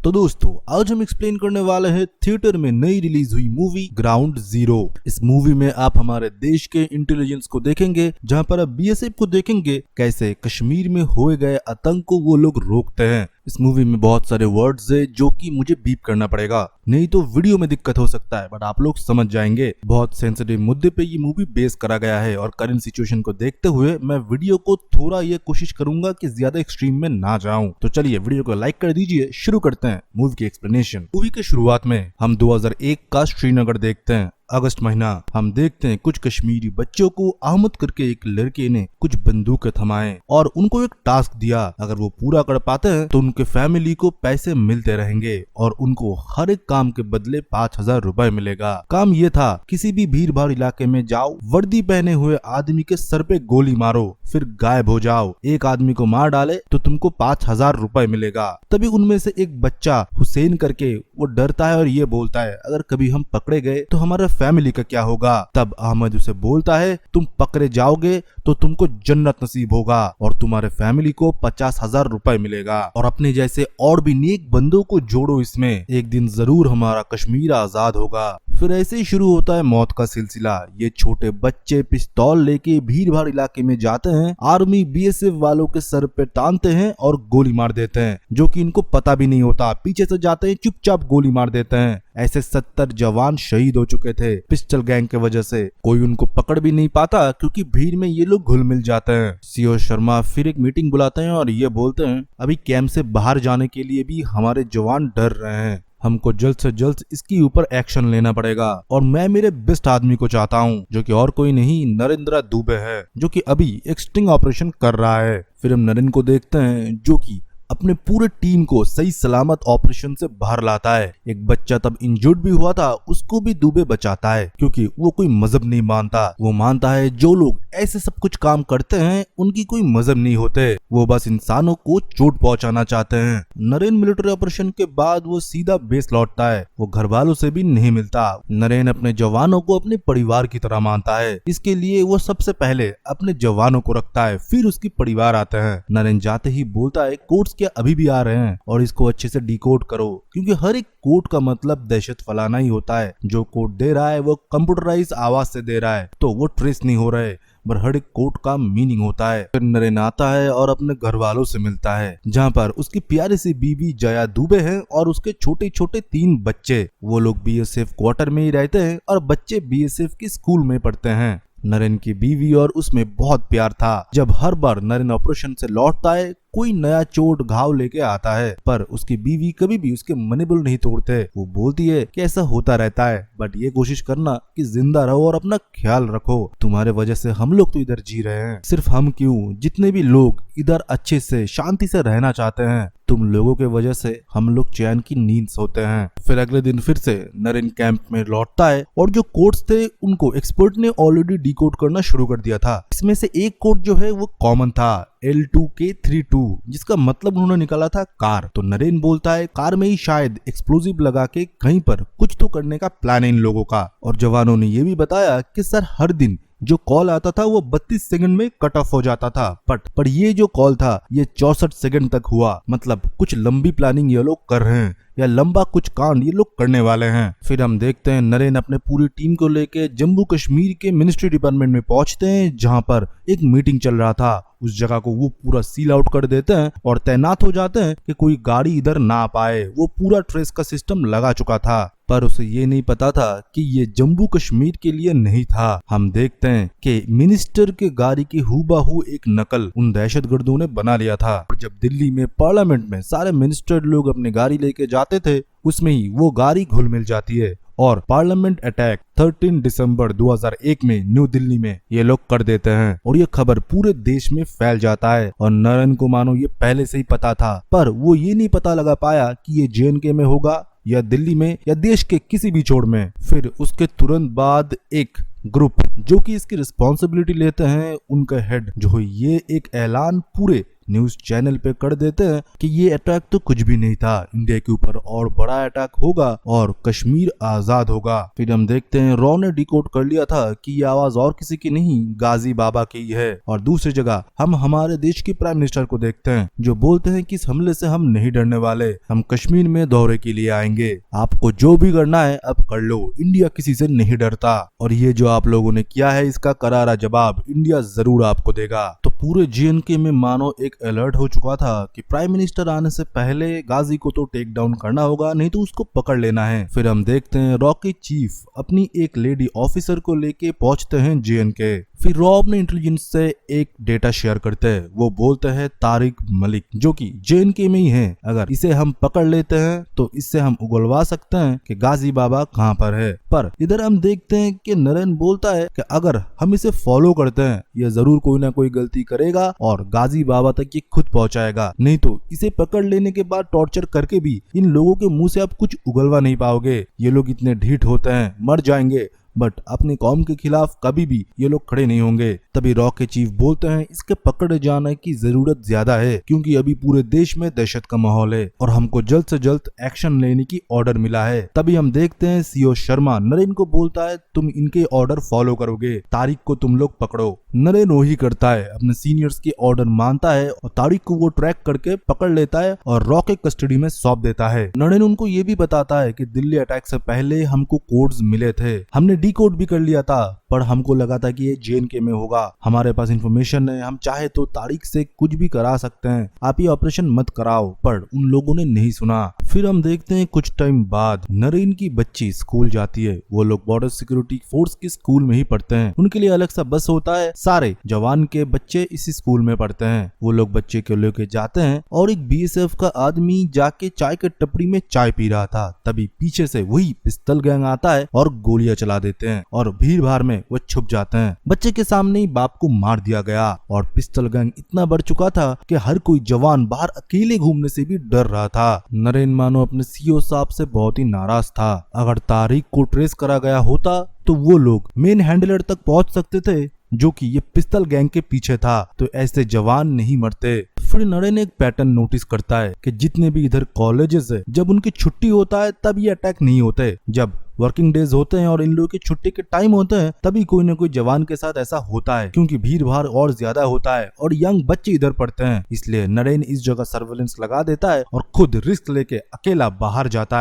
तो दोस्तों आज हम एक्सप्लेन करने वाले हैं थिएटर में नई रिलीज हुई मूवी ग्राउंड जीरो। इस मूवी में आप हमारे देश के इंटेलिजेंस को देखेंगे, जहां पर आप बीएसएफ को देखेंगे कैसे कश्मीर में हुए गए आतंक को वो लोग रोकते हैं। इस मूवी में बहुत सारे वर्ड्स है जो कि मुझे बीप करना पड़ेगा, नहीं तो वीडियो में दिक्कत हो सकता है, बट आप लोग समझ जाएंगे। बहुत सेंसिटिव मुद्दे पे ये मूवी बेस करा गया है और करंट सिचुएशन को देखते हुए मैं वीडियो को थोड़ा ये कोशिश करूंगा कि ज्यादा एक्सट्रीम में ना जाऊं। तो चलिए वीडियो को लाइक कर दीजिए, शुरू करते हैं मूवी की एक्सप्लेनेशन। मूवी के शुरुआत में हम 2001 का श्रीनगर देखते हैं। अगस्त महीना हम देखते हैं कुछ कश्मीरी बच्चों को अहमद करके एक लड़के ने कुछ बंदूकें थमाए और उनको एक टास्क दिया, अगर वो पूरा कर पाते हैं तो उनके फैमिली को पैसे मिलते रहेंगे और उनको हर एक काम के बदले 5,000 रुपए मिलेगा। काम ये था, किसी भी भीड़ भाड़ इलाके में जाओ, वर्दी पहने हुए आदमी के सर पे गोली मारो, फिर गायब हो जाओ। एक आदमी को मार डाले तो तुमको 5,000 रुपए मिलेगा। तभी उनमें से एक बच्चा हुसैन करके वो डरता है और ये बोलता है अगर कभी हम पकड़े गए तो हमारा फैमिली का क्या होगा। तब अहमद उसे बोलता है तुम पकड़े जाओगे तो तुमको जन्नत नसीब होगा और तुम्हारे फैमिली को 50,000 रुपए मिलेगा। और अपने जैसे और भी नेक बंदों को जोड़ो इसमें, एक दिन जरूर हमारा कश्मीर आजाद होगा। फिर ऐसे ही शुरू होता है मौत का सिलसिला। ये छोटे बच्चे पिस्तौल लेके भीड़ भाड़ इलाके में जाते हैं, आर्मी बीएसएफ वालों के सर पे टांगते हैं और गोली मार देते हैं, जो कि इनको पता भी नहीं होता। पीछे से जाते हैं, चुपचाप गोली मार देते हैं। ऐसे 70 जवान शहीद हो चुके थे पिस्टल गैंग के वजह से। कोई उनको पकड़ भी नहीं पाता क्योंकि भीड़ में ये लोग घुल मिल जाते हैं। सीओ शर्मा फिर एक मीटिंग बुलाते हैं और ये बोलते हैं अभी कैंप से बाहर जाने के लिए भी हमारे जवान डर रहे हैं, हमको जल्द से जल्द इसके ऊपर एक्शन लेना पड़ेगा। और मैं मेरे बेस्ट आदमी को चाहता हूँ, जो कि और कोई नहीं नरेंद्र दुबे है, जो कि अभी एक स्टिंग ऑपरेशन कर रहा है। फिर हम नरेन को देखते हैं जो कि अपने पूरे टीम को सही सलामत ऑपरेशन से बाहर लाता है। एक बच्चा तब इंजर्ड भी हुआ था, उसको भी दुबे बचाता है क्योंकि वो कोई मजहब नहीं मानता। वो मानता है जो लोग ऐसे सब कुछ काम करते हैं उनकी कोई मजहब नहीं होते, वो बस इंसानों को चोट पहुंचाना चाहते हैं। नरेन मिलिट्री ऑपरेशन के बाद वो सीधा बेस लौटता है, वो घर वालों से भी नहीं मिलता। नरेन अपने जवानों को अपने परिवार की तरह मानता है, इसके लिए वो सबसे पहले अपने जवानों को रखता है, फिर उसकी परिवार आते हैं। नरेन जाते ही बोलता है कोर्ट्स क्या अभी भी आ रहे हैं और इसको अच्छे से डिकोड करो, क्योंकि हर एक कोड का मतलब दहशत फैलाना ही होता है। जो कोड दे रहा है वो कंप्यूटराइज आवाज से दे रहा है तो वो ट्रेस नहीं हो रहे, पर हर एक कोड का मीनिंग होता है। फिर नरेन आता है और अपने घर वालों से मिलता है, जहाँ पर उसकी प्यारी सी बीवी जया दुबे है और उसके छोटे छोटे 3 बच्चे। वो लोग बीएसएफ क्वार्टर में ही रहते हैं और बच्चे बीएसएफ की स्कूल में पढ़ते हैं। नरेन की बीवी और उसमें बहुत प्यार था। जब हर बार नरेन ऑपरेशन से लौटता है कोई नया चोट घाव लेके आता है, पर उसकी बीवी कभी भी उसके मनोबल नहीं तोड़ते। वो बोलती है कि ऐसा होता रहता है, बट ये कोशिश करना कि जिंदा रहो और अपना ख्याल रखो, तुम्हारे वजह से हम लोग तो इधर जी रहे हैं, सिर्फ हम क्यों, जितने भी लोग इधर अच्छे से शांति से रहना चाहते हैं, तुम लोगों के वजह से हम लोग चैन की नींद सोते हैं। फिर अगले दिन फिर से नरेन कैंप में लौटता है और जो कोड्स थे उनको एक्सपर्ट ने ऑलरेडी डिकोड करना शुरू कर दिया था। इसमें से एक कोड जो है वो कॉमन था, L2K32, जिसका मतलब उन्होंने निकाला था कार। तो नरेन बोलता है कार में ही शायद एक्सप्लोजिव लगा के कहीं पर कुछ तो करने का प्लान है इन लोगों का। और जवानों ने ये भी बताया कि सर हर दिन जो कॉल आता था वो 32 सेकंड में कट ऑफ हो जाता था, पर ये जो कॉल था ये 64 सेकंड तक हुआ। मतलब कुछ लंबी प्लानिंग ये लोग कर रहे हैं या लंबा कुछ कांड ये लोग करने वाले हैं। फिर हम देखते हैं नरेन अपने पूरी टीम को लेके जम्मू कश्मीर के मिनिस्ट्री डिपार्टमेंट में पहुंचते हैं, जहां पर एक मीटिंग चल रहा था। उस जगह को वो पूरा सील आउट कर देते हैं और तैनात हो जाते हैं कि कोई गाड़ी इधर ना आ पाए। वो पूरा ट्रेस का सिस्टम लगा चुका था, पर उसे ये नहीं पता था कि ये जम्मू कश्मीर के लिए नहीं था। हम देखते हैं कि मिनिस्टर के गाड़ी की हूबहू एक नकल उन दहशतगर्दों ने बना लिया था। और जब दिल्ली में पार्लियामेंट में सारे मिनिस्टर लोग अपनी गाड़ी लेके जाते थे, उसमें ही वो गाड़ी घुल मिल जाती है और पार्लियामेंट अटैक 13 दिसंबर 2001 में न्यू दिल्ली में ये लोग कर देते हैं और ये खबर पूरे देश में फैल जाता है। और नरेन को मानो ये पहले से ही पता था, पर वो ये नहीं पता लगा पाया कि ये जेएनके में होगा या दिल्ली में या देश के किसी भी छोर में। फिर उसके तुरंत बाद एक ग्रुप जो कि इसकी रिस्पॉन्सिबिलिटी लेते हैं, उनका हेड जो है ये एक ऐलान पूरे न्यूज चैनल पे कर देते हैं कि ये अटैक तो कुछ भी नहीं था, इंडिया के ऊपर और बड़ा अटैक होगा और कश्मीर आजाद होगा। फिर हम देखते हैं रॉ ने डिकोड कर लिया था कि ये आवाज और किसी की नहीं, गाजी बाबा की है। और दूसरी जगह हम हमारे देश के प्राइम मिनिस्टर को देखते हैं जो बोलते हैं कि इस हमले से हम नहीं डरने वाले, हम कश्मीर में दौरे के लिए आएंगे, आपको जो भी करना है अब कर लो, इंडिया किसी से नहीं डरता। और ये जो आप लोगों ने किया है इसका करारा जवाब इंडिया जरूर आपको देगा। तो पूरे JNK में मानो एक अलर्ट हो चुका था कि प्राइम मिनिस्टर आने से पहले गाजी को तो टेक डाउन करना होगा, नहीं तो उसको पकड़ लेना है। फिर हम देखते हैं रॉ के चीफ अपनी एक लेडी ऑफिसर को लेके पहुंचते हैं JNK। फिर रॉ अपने इंटेलिजेंस से एक डेटा शेयर करते हैं, वो बोलते हैं तारिक मलिक जो कि JNK में ही है, अगर इसे हम पकड़ लेते हैं तो इससे हम उगलवा सकते हैं कि गाजी बाबा कहाँ पर है। पर इधर हम देखते हैं कि नरेन बोलता है कि अगर हम इसे फॉलो करते हैं ये जरूर कोई ना कोई गलती करेगा और गाजी बाबा तक ये खुद पहुंचाएगा, नहीं तो इसे पकड़ लेने के बाद टॉर्चर करके भी इन लोगों के मुंह से आप कुछ उगलवा नहीं पाओगे। ये लोग इतने ढीठ होते हैं, मर जाएंगे बट अपनी कौम के खिलाफ कभी भी ये लोग खड़े नहीं होंगे। तभी रॉ के चीफ बोलते हैं इसके पकड़े जाने की जरूरत ज्यादा है क्योंकि अभी पूरे देश में दहशत का माहौल है और हमको जल्द से जल्द एक्शन लेने की ऑर्डर मिला है। तभी हम देखते हैं CO शर्मा नरेन को बोलता है तुम इनके ऑर्डर फॉलो करोगे, तारिक को तुम लोग पकड़ो। नरेन वही करता है, अपने सीनियर्स के ऑर्डर मानता है और तारिक को वो ट्रैक करके पकड़ लेता है और रॉ के कस्टडी में सौंप देता है। नरेन उनको ये भी बताता है कि दिल्ली अटैक से पहले हमको कोड्स मिले थे, हमने डिकोड भी कर लिया था, पर हमको लगा था कि ये JNK में होगा, हमारे पास इंफॉर्मेशन है, हम चाहे तो तारिक से कुछ भी करा सकते हैं, आप ये ऑपरेशन मत कराओ। पर उन लोगों ने नहीं सुना। फिर हम देखते हैं कुछ टाइम बाद नरेन की बच्ची स्कूल जाती है, वो लोग बॉर्डर सिक्योरिटी फोर्स के स्कूल में ही पढ़ते हैं, उनके लिए अलग सा बस होता है, सारे जवान के बच्चे इसी स्कूल में पढ़ते हैं। वो लोग बच्चे को लेके जाते हैं और एक BSF का आदमी जाके चाय के टपरी में चाय पी रहा था, तभी पीछे से वही पिस्तल गैंग आता है और गोलियां चला देते हैं और भीड़ भाड़ में वो छुप जाते हैं। बच्चे के सामने ही बाप को मार दिया गया और पिस्तल गैंग इतना बढ़ चुका था कि हर कोई जवान बाहर अकेले घूमने से भी डर रहा था। नरेन मानो अपने CO साहब से बहुत ही नाराज था, अगर तारिक को ट्रेस करा गया होता तो वो लोग मेन हैंडलर तक पहुंच सकते थे जो कि ये पिस्तल गैंग के पीछे था, तो ऐसे जवान नहीं मरते। फिर नरेन एक पैटर्न नोटिस करता है कि जितने भी इधर कॉलेजेस है जब उनकी छुट्टी होता है तब ये अटैक नहीं होते, जब वर्किंग डेज होते हैं और इन लोगों की छुट्टी के टाइम होते हैं तभी कोई ना कोई जवान के साथ ऐसा होता है, क्योंकि भीड़ भाड़ और ज्यादा होता है और यंग बच्चे इधर पढ़ते हैं। इसलिए नरेन इस जगह सर्वेलेंस लगा देता है और खुद रिस्क लेके अकेला बाहर जाता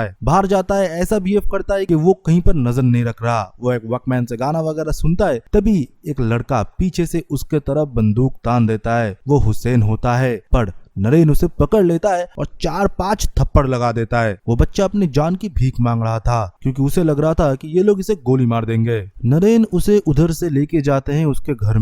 है, ऐसा बिहेव करता है कि वो कहीं पर नजर नहीं रख रहा, वो एक वॉकमैन से गाना वगैरह सुनता है। तभी एक लड़का पीछे से उसके तरफ बंदूक तान देता है, वो हुसैन होता है, पर नरेन उसे पकड़ लेता है और 4-5 थप्पड़ लगा देता है। वो बच्चा अपनी जान की भीख मांग रहा था क्योंकि उसे लग रहा था कि ये लोग इसे गोली मार देंगे। नरेन उसे उधर से लेके जाते हैं उसके घर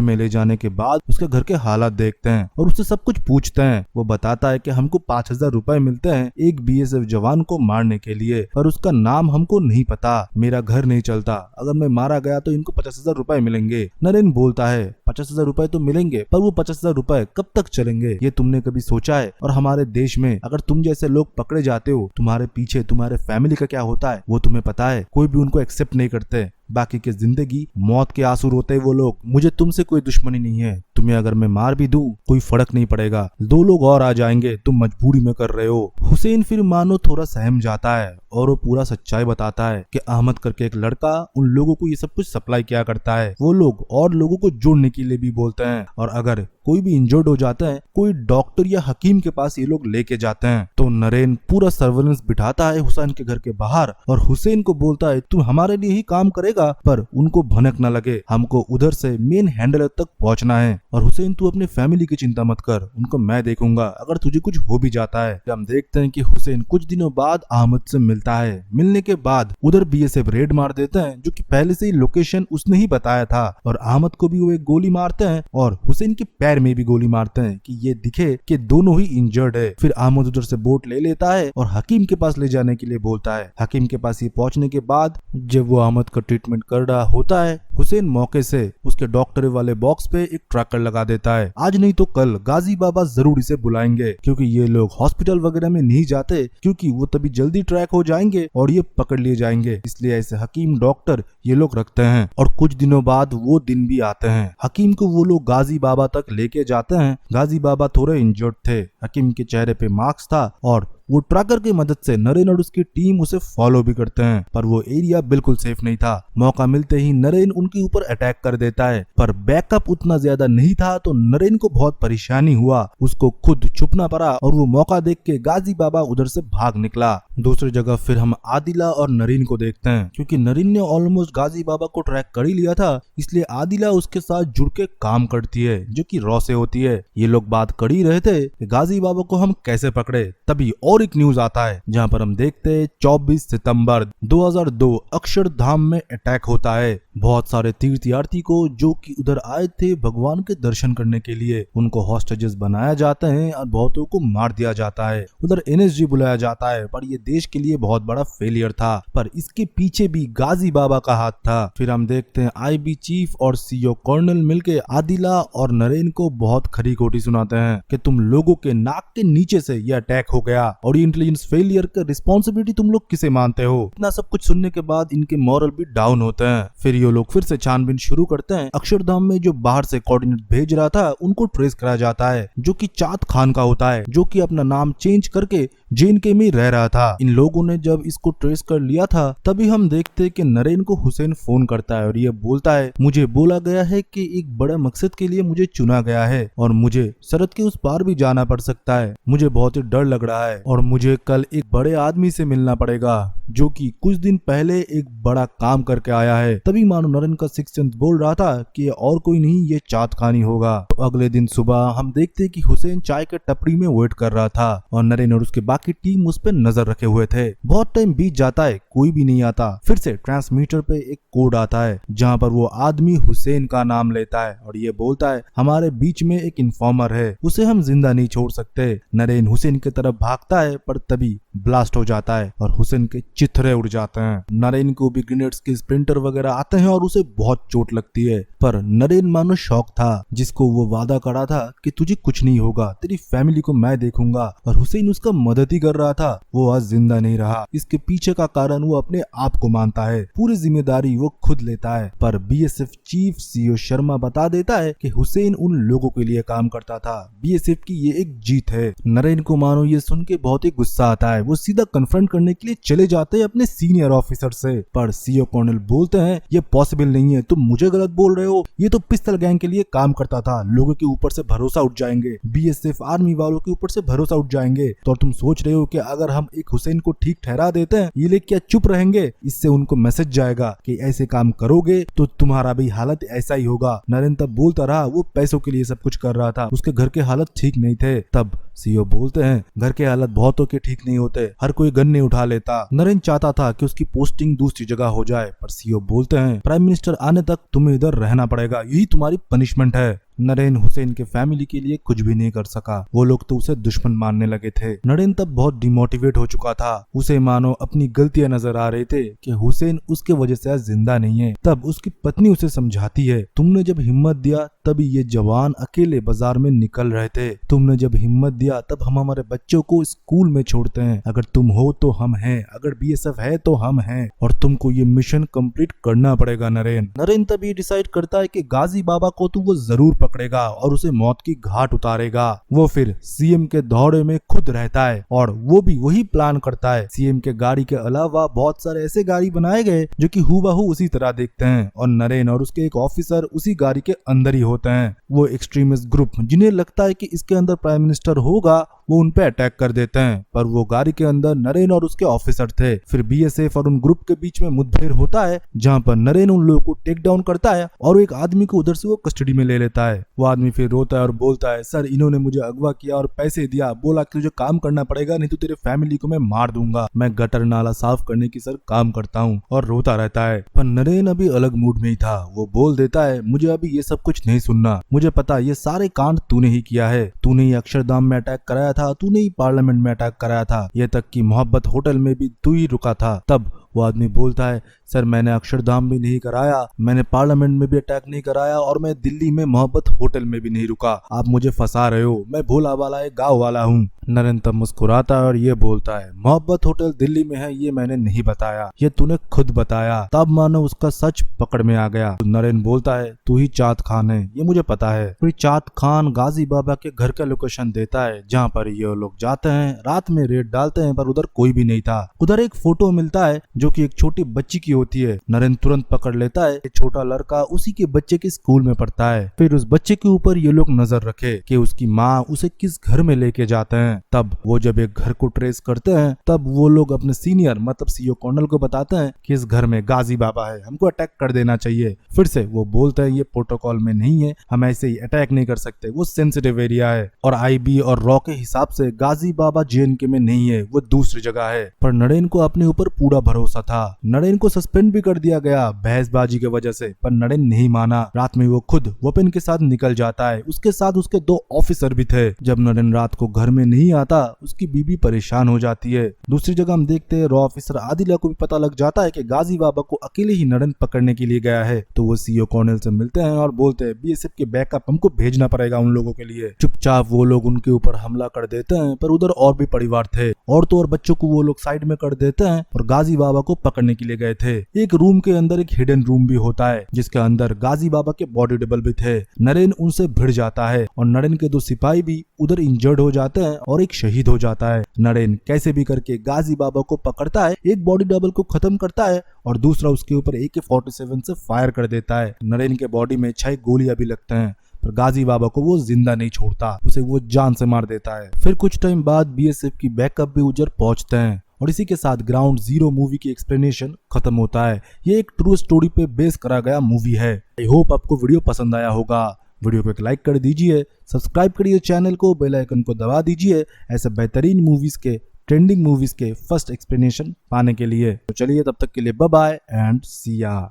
में ले जाने के बाद उसके घर के हालात देखते हैं और उससे सब कुछ पूछते हैं। वो बताता है कि हमको 5000 रुपए मिलते हैं एक BSF जवान को मारने के लिए, पर उसका नाम हमको नहीं पता, मेरा घर नहीं चलता, अगर मैं मारा गया तो इनको 50,000 रुपए मिलेंगे। नरेन बोलता है 50,000 रुपए तो मिलेंगे, पर वो 50,000 रुपए कब तक चलेंगे, ये तुमने कभी सोचा है? और हमारे देश में अगर तुम जैसे लोग पकड़े जाते हो, तुम्हारे पीछे तुम्हारे फैमिली का क्या होता है वो तुम्हें पता है, कोई भी उनको एक्सेप्ट नहीं करते, बाकी की जिंदगी मौत के आंसू रोते हैं वो लोग। मुझे तुमसे कोई दुश्मनी नहीं है, तुम्हें अगर मैं मार भी दूं कोई फर्क नहीं पड़ेगा, 2 लोग और आ जाएंगे, तुम मजबूरी में कर रहे हो। हुसैन फिर मानो थोड़ा सहम जाता है और वो पूरा सच्चाई बताता है कि अहमद करके एक लड़का उन लोगों को ये सब कुछ सप्लाई किया करता है, वो लोग और लोगों को जोड़ने के लिए भी बोलते हैं, और अगर कोई भी इंजर्ड हो जाता है कोई डॉक्टर या हकीम के पास ये लोग लेके जाते हैं। तो नरेन पूरा सर्वेलेंस बिठाता है हुसैन के घर के बाहर और हुसैन को बोलता है तू हमारे लिए ही काम करेगा, पर उनको भनक न लगे, हमको उधर से मेन हैंडलर तक पहुंचना है, और हुसैन तू अपने फैमिली की चिंता मत कर, उनको मैं देखूंगा अगर तुझे कुछ हो भी जाता है। हम देखते हैं कि हुसैन कुछ दिनों बाद अहमद से मिलता है, मिलने के बाद उधर BSF रेड मार देते हैं, जो कि पहले से ही लोकेशन उसने ही बताया था, और अहमद को भी वो एक गोली मारते हैं और हुसैन के पैर में भी गोली मारते हैं कि ये दिखे कि दोनों ही इंजर्ड है। फिर अहमद उधर से बोट ले लेता है और हकीम के पास ले जाने के लिए बोलता है। हकीम के पास ये पहुंचने के बाद जब वो अहमद का ट्रीटमेंट ट्रीटमेंट कर रहा होता है, हुसैन मौके से उसके डॉक्टर वाले बॉक्स पे एक ट्रैकर लगा देता है। आज नहीं तो कल गाजी बाबा जरूर इसे बुलाएंगे, क्योंकि ये लोग हॉस्पिटल वगैरह में नहीं जाते, क्योंकि वो तभी जल्दी ट्रैक हो जाएंगे और ये पकड़ लिए जाएंगे। इसलिए ऐसे हकीम डॉक्टर ये लोग रखते हैं। और कुछ दिनों बाद वो दिन भी आते हैं। हकीम को वो लोग गाजी बाबा तक लेके जाते हैं। गाजी बाबा थोड़े इंजर्ड थे, हकीम के चेहरे पे मार्क्स था और वो ट्रैकर की मदद से नरेन और उसकी टीम उसे फॉलो भी करते हैं। पर वो एरिया बिल्कुल सेफ नहीं था। मौका मिलते ही नरेन उनके ऊपर अटैक कर देता है, पर बैकअप उतना ज्यादा नहीं था तो नरेन को बहुत परेशानी हुआ। उसको खुद छुपना पड़ा और वो मौका देख के गाजी बाबा उधर से भाग निकला। दूसरी जगह फिर हम आदिला और नरीन को देखते हैं। क्योंकि नरीन ने ऑलमोस्ट गाजी बाबा को ट्रैक कर ही लिया था, इसलिए आदिला उसके साथ जुड़ के काम करती है, जो कि रॉ से होती है। ये लोग बात कर ही रहे थे कि गाजी बाबा को हम कैसे पकड़े, तभी और एक न्यूज आता है जहां पर हम देखते हैं 24 सितंबर 2002 अक्षरधाम में अटैक होता है। बहुत सारे तीर्थयात्री को जो कि उधर आए थे भगवान के दर्शन करने के लिए, उनको हॉस्टेजेस बनाया जाता है और बहुतों को मार दिया जाता है। उधर एनएसजी बुलाया जाता है, पर ये देश के लिए बहुत बड़ा फेलियर था। पर इसके पीछे भी गाजी बाबा का हाथ था। फिर हम देखते हैं आईबी चीफ और सीओ कर्नल मिलके आदिला और नरेन को बहुत खरी खोटी सुनाते हैं कि तुम लोगों के नाक के नीचे से ये अटैक हो गया और ये इंटेलिजेंस फेलियर का रिस्पॉन्सिबिलिटी तुम लोग किसे मानते हो। इतना सब कुछ सुनने के बाद इनके मॉरल भी डाउन होते हैं। फिर ये लोग फिर से छानबीन शुरू करते हैं। अक्षरधाम में जो बाहर से कोऑर्डिनेट भेज रहा था उनको ट्रेस कराया जाता है, जो कि चाँद खान का होता है, जो कि अपना नाम चेंज करके JNK में रह रहा था। इन लोगों ने जब इसको ट्रेस कर लिया था तभी हम देखते कि नरेन को हुसैन फोन करता है और ये बोलता है मुझे बोला गया है कि एक बड़े मकसद के लिए मुझे चुना गया है और मुझे सरहद के उस पार भी जाना पड़ सकता है। मुझे बहुत ही डर लग रहा है और मुझे कल एक बड़े आदमी से मिलना पड़ेगा, जो कि कुछ दिन पहले एक बड़ा काम करके आया है। तभी मानो नरेन का सिक्स सेंस बोल रहा था कि ये और कोई नहीं, ये चाँद खानी होगा। तो अगले दिन सुबह हम देखते कि हुसैन चाय के टपरी में वेट कर रहा था और नरेन और उसके बाकी टीम उस पर नजर रखे हुए थे। बहुत टाइम बीत जाता है, कोई भी नहीं आता। फिर से ट्रांसमीटर पे एक कोड आता है जहाँ पर वो आदमी हुसैन का नाम लेता है और ये बोलता है हमारे बीच में एक इन्फॉर्मर है, उसे हम जिंदा नहीं छोड़ सकते। नरेन हुसैन की तरफ भागता है, पर तभी ब्लास्ट हो जाता है और हुसैन के चिथड़े उड़ जाते हैं। नरेन को भी ग्रेनेड्स के स्प्रिंटर वगैरह आते हैं और उसे बहुत चोट लगती है। पर नरेन मानो शौक था, जिसको वो वादा करा था कि तुझे कुछ नहीं होगा, तेरी फैमिली को मैं देखूंगा, और हुसैन उसका मदद ही कर रहा था। वो आज जिंदा नहीं रहा। इसके पीछे का कारण वो अपने आप को मानता है, पूरी जिम्मेदारी वो खुद लेता है। पर BSF चीफ सीओ शर्मा बता देता है कि हुसैन उन लोगों के लिए काम करता था। BSF की ये एक जीत है। नरेन को मानो ये सुन के बहुत ही गुस्सा आता है। वो सीधा कन्फ्रंट करने के लिए चले जाते हैं अपने सीनियर ऑफिसर से, पर सीओ कर्नल बोलते हैं ये पॉसिबल नहीं है, तुम मुझे गलत बोल रहे हो, ये तो पिस्तल गैंग के लिए काम करता था, लोगों के ऊपर से भरोसा उठ जाएंगे, BSF आर्मी वालों के ऊपर से भरोसा उठ जाएंगे। तो तुम सोच रहे हो कि अगर हम एक हुसैन को ठीक ठहरा देते हैं ये लोग क्या चुप रहेंगे? इससे उनको मैसेज जाएगा कि ऐसे काम करोगे तो तुम्हारा भी हालत ऐसा ही होगा। नरेन तब बोलता रहा वो पैसों के लिए सब कुछ कर रहा था, उसके घर के हालत ठीक नहीं थे। तब सीओ बोलते हैं घर के हालत बहुतों के ठीक नहीं होते, हर कोई गन नहीं उठा लेता। नरेन चाहता था कि उसकी पोस्टिंग दूसरी जगह हो जाए, पर सीओ बोलते हैं प्राइम मिनिस्टर आने तक तुम्हें इधर रहना पड़ेगा, यही तुम्हारी पनिशमेंट है। नरेन हुसैन के फैमिली के लिए कुछ भी नहीं कर सका, वो लोग तो उसे दुश्मन मानने लगे थे। नरेन तब बहुत डिमोटिवेट हो चुका था, उसे मानो अपनी गलतियां नजर आ रहे थे कि हुसैन उसके वजह से आज जिंदा नहीं है। तब उसकी पत्नी उसे समझाती है तुमने जब हिम्मत दिया तभी ये जवान अकेले बाजार में निकल रहे थे, तुमने जब हिम्मत दिया तब हम हमारे बच्चों को स्कूल में छोड़ते हैं, अगर तुम हो तो हम हैं, अगर BSF है तो हम हैं, और तुमको ये मिशन कंप्लीट करना पड़ेगा। नरेन तब ये डिसाइड करता है कि गाजी बाबा को तो वो जरूर पकड़ेगा और उसे मौत की घाट उतारेगा। वो फिर सीएम के दौरे में खुद रहता है और वो भी वही प्लान करता है। सीएम के गाड़ी के अलावा बहुत सारे ऐसे गाड़ी बनाए गए जो कि हूबहू उसी तरह दिखते हैं और नरेन और उसके एक ऑफिसर उसी गाड़ी के अंदर ही होते हैं। वो एक्सट्रीमिस्ट ग्रुप जिन्हें लगता है कि इसके अंदर प्राइम मिनिस्टर होगा वो उन पे अटैक कर देते हैं, पर वो गाड़ी के अंदर नरेन और उसके ऑफिसर थे। फिर BSF और उन ग्रुप के बीच में मुठभेड़ होता है जहाँ पर नरेन उन लोगों को टेक डाउन करता है और एक आदमी को उधर से वो कस्टडी में ले लेता है। वो आदमी फिर रोता है और बोलता है सर इन्होंने मुझे अगवा किया और पैसे दिया, बोला कि तुझे काम करना पड़ेगा नहीं तो तेरे फैमिली को मैं मार दूंगा, मैं गटर नाला साफ करने की सर काम करता हूँ, और रोता रहता है। पर नरेन अभी अलग मूड में ही था, वो बोल देता है मुझे अभी ये सब कुछ नहीं सुनना, मुझे पता ये सारे कांड तूने ही किया है, तूने ही अक्षरधाम में अटैक कराया था, तूने ही पार्लियामेंट में अटैक कराया था, ये तक कि मोहब्बत होटल में भी तू ही रुका था। तब वो आदमी बोलता है, सर मैंने अक्षरधाम भी नहीं कराया, मैंने पार्लियामेंट में भी अटैक नहीं कराया और मैं दिल्ली में मोहब्बत होटल में भी नहीं रुका, आप मुझे फंसा रहे हो, मैं भोला वाला एक गाँव वाला हूँ। नरेन तब मुस्कुराता है और ये बोलता है, मोहब्बत होटल दिल्ली में है ये मैंने नहीं बताया, ये तूने खुद बताया। तब मानो उसका सच पकड़ में आ गया। नरेन बोलता है, तू ही चाँद खान है, ये मुझे पता है। फिर चाँद खान गाजी बाबा के घर का लोकेशन देता है जहाँ पर ये लोग जाते हैं, रात में रेड डालते हैं पर उधर कोई भी नहीं था। उधर एक फोटो मिलता है जो कि एक छोटी बच्ची की होती है। नरेन तुरंत पकड़ लेता है कि छोटा लड़का उसी के बच्चे के स्कूल में पढ़ता है। फिर उस बच्चे के ऊपर ये लोग नजर रखे कि उसकी माँ उसे किस घर में लेके जाते हैं। तब वो जब एक घर को ट्रेस करते हैं तब वो लोग अपने सीनियर मतलब सीओ कर्नल को बताते हैं कि इस घर में गाजी बाबा है, हमको अटैक कर देना चाहिए। फिर से वो बोलते हैं ये प्रोटोकॉल में नहीं है, हम ऐसे ही अटैक नहीं कर सकते, वो सेंसिटिव एरिया है और आईबी और रॉ के हिसाब से गाजी बाबा जेएनके में नहीं है, वो दूसरी जगह है। पर नरेन को अपने ऊपर पूरा भरोसा था। नरेन को सस्पेंड भी कर दिया गया बहसबाजी की वजह से, पर नरेन नहीं माना। रात में वो खुद वेपन के साथ निकल जाता है, उसके साथ उसके 2 ऑफिसर भी थे। जब नरेन रात को घर में नहीं आता उसकी बीबी परेशान हो जाती है। दूसरी जगह हम देखते हैं रॉ ऑफिसर आदिला को भी पता लग जाता है कि गाजी बाबा को अकेले ही नरेन पकड़ने के लिए गया है। तो वो सीओ कर्नल से मिलते हैं और बोलते हैं बीएसएफ के बैकअप हमको भेजना पड़ेगा उन लोगों के लिए। चुपचाप वो लोग उनके ऊपर हमला कर देते हैं, पर उधर और भी परिवार थे। औरतों और बच्चों को वो लोग साइड में कर देते हैं और गाजी बाबा को पकड़ने के लिए गए थे। एक रूम के अंदर एक हिडन रूम भी होता है जिसके अंदर गाजी बाबा के बॉडी डबल भी थे। नरेन उनसे भिड़ जाता है और नरेन के 2 सिपाही भी उधर इंजर्ड हो जाते हैं और एक शहीद हो जाता है। नरेन कैसे भी करके गाजी बाबा को पकड़ता है, एक बॉडी डबल को खत्म करता है और दूसरा उसके ऊपर AK-47 से फायर कर देता है। नरेन के बॉडी में 6 गोलियां भी लगते हैं, पर गाजी बाबा को वो जिंदा नहीं छोड़ता, उसे वो जान से मार देता है। फिर कुछ टाइम बाद बीएसएफ की बैकअप भी उधर पहुंचते हैं और इसी के साथ ग्राउंड जीरो मूवी की एक्सप्लेनेशन खत्म होता है। ये एक ट्रू स्टोरी पे बेस करा गया मूवी है। आई होप आपको वीडियो पसंद आया होगा। वीडियो को एक लाइक कर दीजिए, सब्सक्राइब करिए चैनल को, बेल आइकन को दबा दीजिए ऐसे बेहतरीन मूवीज के, ट्रेंडिंग मूवीज के फर्स्ट एक्सप्लेनेशन पाने के लिए। तो चलिए तब तक के लिए बाय बाय एंड सी या।